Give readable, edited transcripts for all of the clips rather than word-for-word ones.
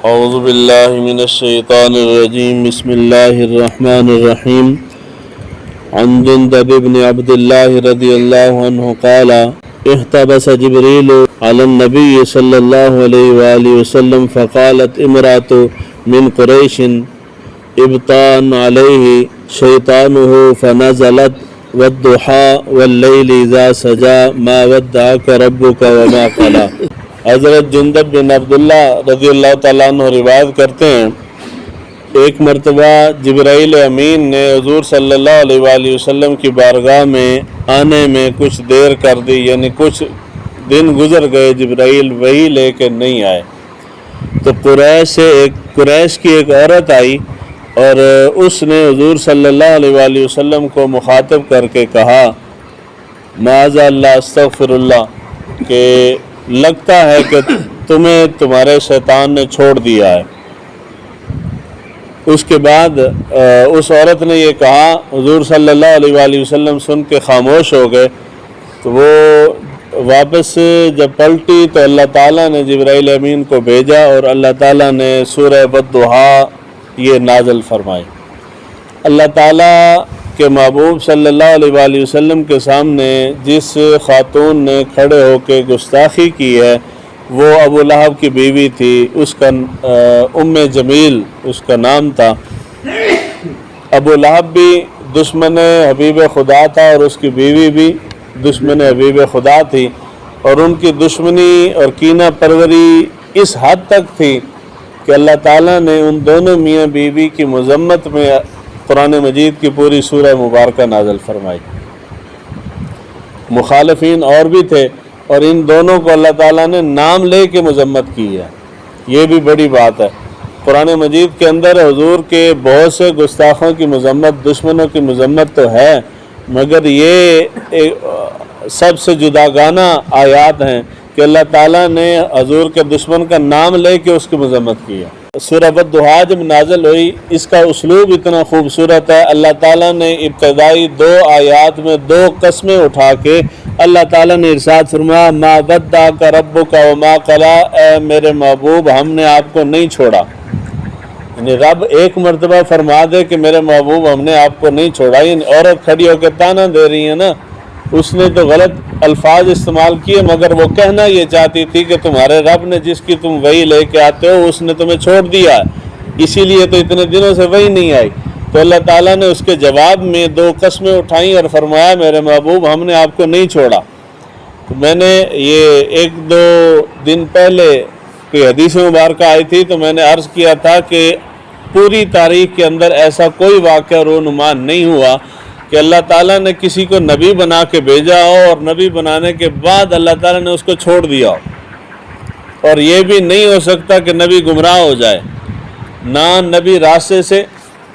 اعوذ باللہ من الشیطان الرجیم بسم اللہ الرحمن الرحیم عن جندب بن عبد اللہ رضی اللہ عنہ قال احتبس جبریل علی النبی صلی اللہ علیہ وآلہ وسلم فقالت امرأة من قریش ابطان علیہ شیطانہ فنزلت والضحى واللیل اذا سجا ما ودعک ربک وما قلی۔ حضرت جندب بن عبداللہ رضی اللہ تعالیٰ عنہ روایت کرتے ہیں، ایک مرتبہ جبرائیل امین نے حضور صلی اللہ علیہ وآلہ وسلم کی بارگاہ میں آنے میں کچھ دیر کر دی، یعنی کچھ دن گزر گئے، جبرائیل وہی لے کے نہیں آئے۔ تو قریش کی ایک عورت آئی اور اس نے حضور صلی اللہ علیہ وآلہ وسلم کو مخاطب کر کے کہا معاذ اللہ استغفر اللہ، کہ لگتا ہے کہ تمہیں تمہارے شیطان نے چھوڑ دیا ہے۔ اس کے بعد اس عورت نے یہ کہا، حضور صلی اللہ علیہ وآلہ وسلم سن کے خاموش ہو گئے۔ تو وہ واپس جب پلٹی تو اللہ تعالیٰ نے جبرائیل امین کو بھیجا اور اللہ تعالیٰ نے سورہ والضحیٰ یہ نازل فرمائی۔ اللہ تعالیٰ کہ محبوب صلی اللہ علیہ وآلہ وسلم کے سامنے جس خاتون نے کھڑے ہو کے گستاخی کی ہے وہ ابو لہب کی بیوی تھی، اس کا ام جمیل اس کا نام تھا۔ ابو لہب بھی دشمن حبیب خدا تھا اور اس کی بیوی بھی دشمن حبیب خدا تھی، اور ان کی دشمنی اور کینہ پروری اس حد تک تھی کہ اللہ تعالیٰ نے ان دونوں میاں بیوی کی مذمت میں قرآن مجید کی پوری سورہ مبارکہ نازل فرمائی۔ مخالفین اور بھی تھے اور ان دونوں کو اللہ تعالیٰ نے نام لے کے مذمت کی ہے، یہ بھی بڑی بات ہے۔ قرآن مجید کے اندر حضور کے بہت سے گستاخوں کی مذمت، دشمنوں کی مذمت تو ہے، مگر یہ سب سے جداگانہ آیات ہیں کہ اللہ تعالیٰ نے حضور کے دشمن کا نام لے کے اس کی مذمت کی ہے۔ سورہ والضحیٰ جب نازل ہوئی، اس کا اسلوب اتنا خوبصورت ہے۔ اللہ تعالیٰ نے ابتدائی 2 آیات میں 2 قسمیں اٹھا کے اللہ تعالیٰ نے ارشاد فرمایا ما ودعک ربک وما قلی، اے میرے محبوب ہم نے آپ کو نہیں چھوڑا۔ یعنی رب ایک مرتبہ فرما دے کہ میرے محبوب ہم نے آپ کو نہیں چھوڑا، یعنی عورت کھڑی ہو کے تانا دے رہی ہے نا، اس نے تو غلط الفاظ استعمال کیے، مگر وہ کہنا یہ چاہتی تھی کہ تمہارے رب نے جس کی تم وحی لے کے آتے ہو اس نے تمہیں چھوڑ دیا ہے، اسی لیے تو اتنے دنوں سے وحی نہیں آئی۔ تو اللہ تعالیٰ نے اس کے جواب میں 2 قسمیں اٹھائیں اور فرمایا میرے محبوب ہم نے آپ کو نہیں چھوڑا۔ تو میں نے یہ 1-2 دن پہلے کوئی حدیث مبارکہ آئی تھی تو میں نے عرض کیا تھا کہ پوری تاریخ کے اندر ایسا کوئی واقعہ رونما نہیں ہوا کہ اللہ تعالیٰ نے کسی کو نبی بنا کے بھیجا ہو اور نبی بنانے کے بعد اللہ تعالیٰ نے اس کو چھوڑ دیا ہو، اور یہ بھی نہیں ہو سکتا کہ نبی گمراہ ہو جائے، نہ نبی راستے سے،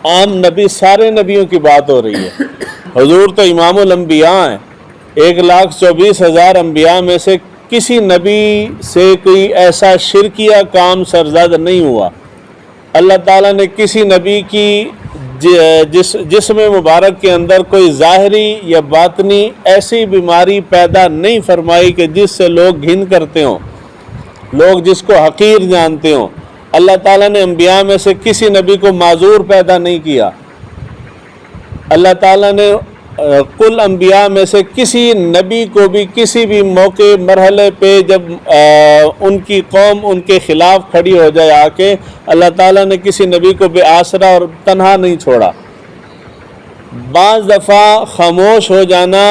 عام نبی سارے نبیوں کی بات ہو رہی ہے۔ حضور تو امام الانبیاء ہیں، 1,24,000 انبیاء میں سے کسی نبی سے کوئی ایسا شرکیہ کام سرزد نہیں ہوا۔ اللہ تعالیٰ نے کسی نبی کی جسم مبارک کے اندر کوئی ظاہری یا باطنی ایسی بیماری پیدا نہیں فرمائی کہ جس سے لوگ گھن کرتے ہوں، لوگ جس کو حقیر جانتے ہوں۔ اللہ تعالیٰ نے انبیاء میں سے کسی نبی کو معذور پیدا نہیں کیا۔ اللہ تعالیٰ نے کل انبیاء میں سے کسی نبی کو بھی کسی بھی موقع مرحلے پہ جب ان کی قوم ان کے خلاف کھڑی ہو جائے آ کے، اللہ تعالیٰ نے کسی نبی کو بے آسرا اور تنہا نہیں چھوڑا۔ بعض دفعہ خاموش ہو جانا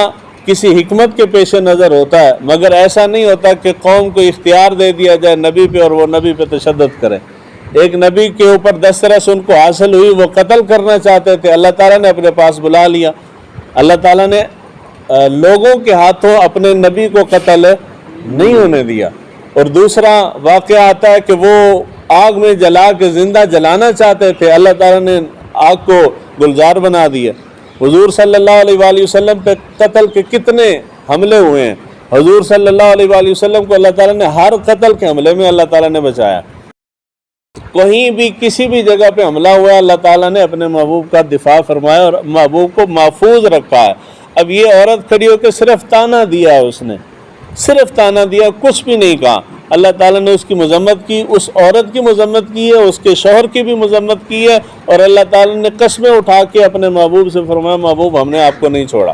کسی حکمت کے پیش نظر ہوتا ہے، مگر ایسا نہیں ہوتا کہ قوم کو اختیار دے دیا جائے نبی پہ اور وہ نبی پہ تشدد کرے۔ ایک نبی کے اوپر دسترس ان کو حاصل ہوئی، وہ قتل کرنا چاہتے تھے، اللہ تعالیٰ نے اپنے پاس بلا لیا۔ اللہ تعالیٰ نے لوگوں کے ہاتھوں اپنے نبی کو قتل نہیں ہونے دیا۔ اور دوسرا واقعہ آتا ہے کہ وہ آگ میں جلا کے زندہ جلانا چاہتے تھے، اللہ تعالیٰ نے آگ کو گلزار بنا دیا۔ حضور صلی اللہ علیہ وآلہ وسلم پہ قتل کے کتنے حملے ہوئے ہیں، حضور صلی اللہ علیہ وآلہ وسلم کو اللہ تعالیٰ نے ہر قتل کے حملے میں اللہ تعالیٰ نے بچایا۔ کہیں بھی کسی بھی جگہ پہ حملہ ہوا اللہ تعالیٰ نے اپنے محبوب کا دفاع فرمایا اور محبوب کو محفوظ رکھا ہے۔ اب یہ عورت کھڑی ہو کے صرف تانا دیا، اس نے صرف تانا دیا، کچھ بھی نہیں کہا۔ اللہ تعالیٰ نے اس کی مذمت کی، اس عورت کی مذمت کی ہے، اس کے شوہر کی بھی مذمت کی ہے، اور اللہ تعالیٰ نے قسمیں اٹھا کے اپنے محبوب سے فرمایا محبوب ہم نے آپ کو نہیں چھوڑا۔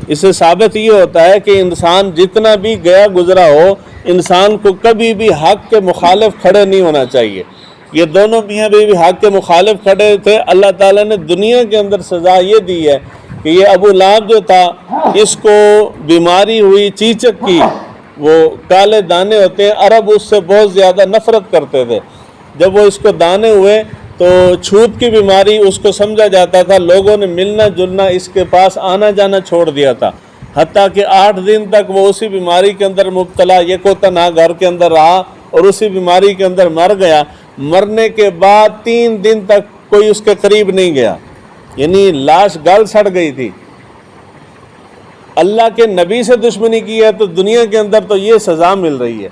اس سے ثابت یہ ہوتا ہے کہ انسان جتنا بھی گیا گزرا ہو، انسان کو کبھی بھی حق کے مخالف کھڑے نہیں ہونا چاہیے۔ یہ دونوں میاں بیوی حق کے مخالف کھڑے تھے، اللہ تعالیٰ نے دنیا کے اندر سزا یہ دی ہے کہ یہ ابو لہب جو تھا، اس کو بیماری ہوئی چیچک کی، وہ کالے دانے ہوتے ہیں، عرب اس سے بہت زیادہ نفرت کرتے تھے۔ جب وہ اس کو دانے ہوئے تو چھوت کی بیماری اس کو سمجھا جاتا تھا، لوگوں نے ملنا جلنا اس کے پاس آنا جانا چھوڑ دیا تھا، حتیٰ کہ 8 دن تک وہ اسی بیماری کے اندر مبتلا یکو تنہا گھر کے اندر رہا اور اسی بیماری کے اندر مر گیا۔ مرنے کے بعد 3 دن تک کوئی اس کے قریب نہیں گیا، یعنی لاش گل سڑ گئی تھی۔ اللہ کے نبی سے دشمنی کی ہے تو دنیا کے اندر تو یہ سزا مل رہی ہے۔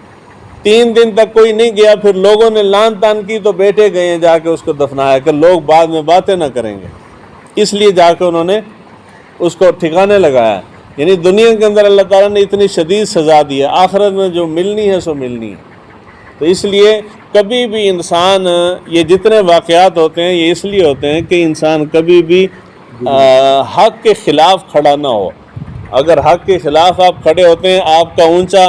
3 دن تک کوئی نہیں گیا، پھر لوگوں نے لان تان کی تو بیٹے گئے ہیں جا کے اس کو دفنایا کہ لوگ بعد میں باتیں نہ کریں گے، اس لیے جا کے انہوں نے اس کو ٹھکانے لگایا۔ یعنی دنیا کے اندر اللہ تعالیٰ نے اتنی شدید سزا دی ہے، آخرت میں جو ملنی ہے سو ملنی ہے۔ تو اس لیے کبھی بھی انسان، یہ جتنے واقعات ہوتے ہیں یہ اس لیے ہوتے ہیں کہ انسان کبھی بھی حق کے خلاف کھڑا نہ ہو۔ اگر حق کے خلاف آپ کھڑے ہوتے ہیں، آپ کا اونچا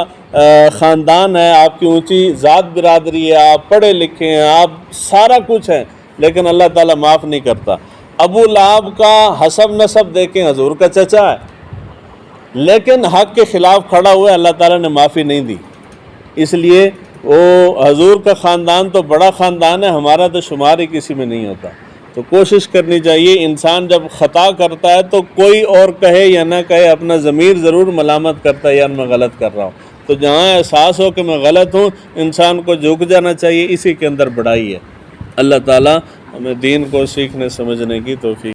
خاندان ہے، آپ کی اونچی ذات برادری ہے، آپ پڑھے لکھے ہیں، آپ سارا کچھ ہے، لیکن اللہ تعالیٰ معاف نہیں کرتا۔ ابو لہب کا حسب نسب دیکھیں حضور کا چچا ہے، لیکن حق کے خلاف کھڑا ہوا ہے، اللہ تعالیٰ نے معافی نہیں دی۔ اس لیے وہ حضور کا خاندان تو بڑا خاندان ہے، ہمارا تو شمار ہی کسی میں نہیں ہوتا۔ تو کوشش کرنی چاہیے، انسان جب خطا کرتا ہے تو کوئی اور کہے یا نہ کہے، اپنا ضمیر ضرور ملامت کرتا ہے یار میں غلط کر رہا ہوں۔ تو جہاں احساس ہو کہ میں غلط ہوں، انسان کو جھک جانا چاہیے، اسی کے اندر بڑائی ہے۔ اللہ تعالیٰ ہمیں دین کو سیکھنے سمجھنے کی توفیق